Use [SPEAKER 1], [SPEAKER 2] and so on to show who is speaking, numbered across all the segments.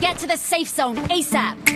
[SPEAKER 1] Get to the safe zone ASAP.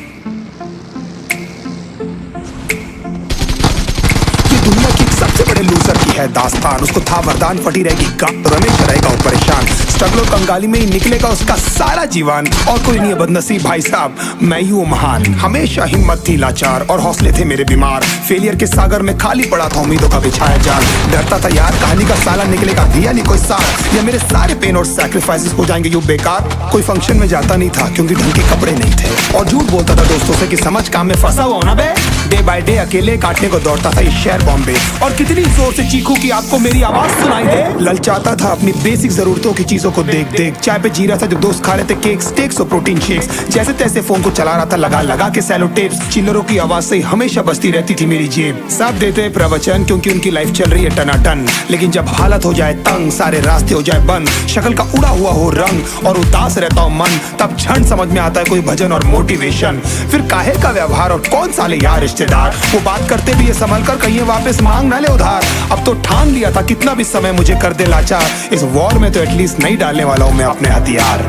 [SPEAKER 2] दुनिया की सबसे बड़े लूजर की है दास्तान। उसको था वरदान, फटी रहेगी गांठ, रमेश रहेगा वो परेशान। स्ट्रगल कंगाली में ही निकलेगा उसका सारा जीवन। और कोई नहीं है बदनसीब भाई साहब, मैं ही हूँ महान। हमेशा हिम्मत थी लाचार और हौसले थे मेरे बीमार। फेलियर के सागर में खाली पड़ा था उम्मीदों का बिछाया जाल। डरता था यार कहानी का साला निकलेगा, दिया नहीं कोई साथ, या मेरे सारे पेन और सैक्रिफाइसेस हो जाएंगे यूं बेकार। कोई फंक्शन में जाता नहीं था क्योंकि ढंग के कपड़े नहीं थे, और झूठ बोलता था दोस्तों से कि समझ काम में फंसा हुआ ना बे। डे बाय डे अकेले काटने को दौड़ता था ये शहर बॉम्बे। और कितनी जोर से चीखूं कि आपको मेरी आवाज सुनाई दे। ललचाता था अपनी बेसिक जरूरतों की चीजों को देख देख। चाय पे जी रहा था जब दोस्त खा रहे थे केक, स्टेक्स और प्रोटीन शेक्स। जैसे तैसे फोन को चला रहा था लगा लगा के सैलो टेप्स। चिल्लरों की आवाज से हमेशा बजती रहती थी मेरी जेब। सब देते प्रवचन क्योंकि उनकी लाइफ चल रही है टनाटन, लेकिन जब हालत हो जाए तंग, सारे रास्ते हो जाए बंद, शक्ल का उड़ा हुआ हो रंग और उदास रहता हो मन, तब क्षण समझ में आता है कोई भजन और मोटिवेशन। फिर काहे का व्यवहार और कौन साले यार रिश्तेदार, वो बात करते भी ये संभल कर कहीं वापस मांग ना ले उधार। अब तो ठान लिया था कितना भी समय मुझे कर दे लाचार, इस वॉर में तो एटलीस्ट नहीं डालने वाला हूं मैं अपने हथियार।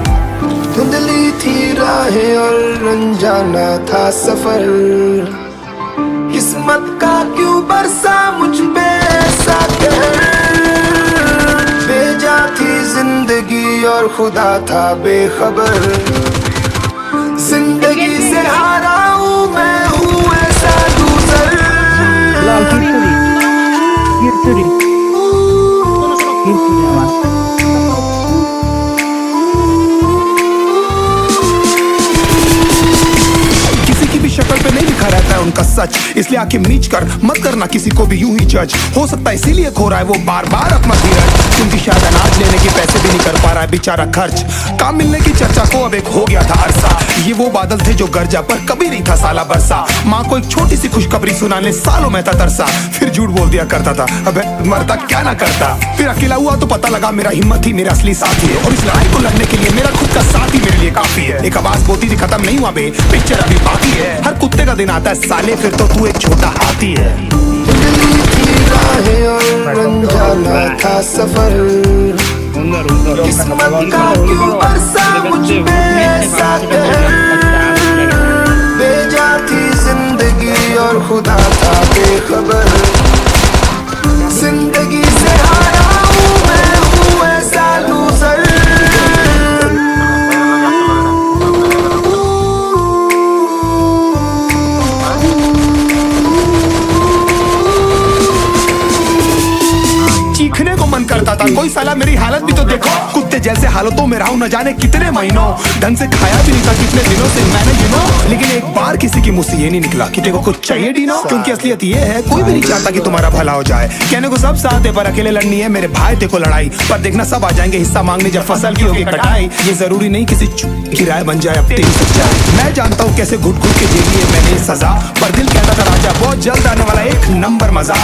[SPEAKER 3] धुंधली थी राहें और अनजाना था सफर, किस्मत का क्यों बरसा मुझ पे ऐसा कहर। बेजा थी जिंदगी और खुदा था बेखबर, जिंदगी से हारा हूँ मैं, हूँ ऐसा लूजर।
[SPEAKER 2] किसी की भी शक्ल पे नहीं लिखा रहता है उनका सच, इसलिए आंखें मीच कर मत करना किसी को भी यूं ही जज। हो सकता है इसीलिए खो रहा है वो बार बार अपना धीरज, क्योंकि शायद अनाज लेने के पैसे भी नहीं कर पा रहा है बेचारा खर्च। काम मिलने की चर्चा को अब एक हो गया था अरसा, ये वो बादल थे जो गरजा पर कभी नहीं था साला बरसा। माँ को एक छोटी सी खुशखबरी सुनाने सालों में था तरसा, फिर झूठ बोल दिया करता था अबे मरता क्या ना करता। फिर अकेला हुआ तो पता लगा मेरा हिम्मत ही मेरा असली साथी है, और इस लड़ाई को लड़ने के लिए मेरा खुद का साथ ही मेरे लिए काफी है। एक आवाज बोलती थी खत्म नहीं हुआ बे, पिक्चर अभी बाकी है। हर कुत्ते का दिन आता है साले, फिर तो तू एक छोटा हाथी है।
[SPEAKER 3] राहें और अनजाना था सफर, किस्मत का क्यों बरसा मुझ पे ऐसा कहर। बेजा थी जिंदगी और खुदा था बेखबर, जिंदगी से हारा हूँ मैं, हूँ ऐसा लूजर।
[SPEAKER 2] चीखने को मन करता था, कोई साला मेरी हालत भी तो देखो। कुत्ते जैसे हालतों में रहा हूं न जाने कितने महीनों, ढंग से खाया भी नहीं था कितने दिनों से मैंने लेकिन एक बार किसी की मुंह से ये नहीं निकला कि देखो कुछ चाहिए डीनो। क्योंकि असलियत ये है कोई भी नहीं चाहता कि तुम्हारा भला हो जाए। कहने को सब साथ है पर अकेले लड़नी है मेरे भाई देखो लड़ाई, पर देखना सब आ जाएंगे हिस्सा मांगने जब फसल की होगी कटाई। ये जरूरी नहीं किसी की राय बन जाए अब तेरी सच्चाई। मैं जानता हूँ कैसे घुट घुट के झेली है मैंने सजा, पर दिल कहता था राजा बहुत जल्द आने वाला एक नंबर मजा।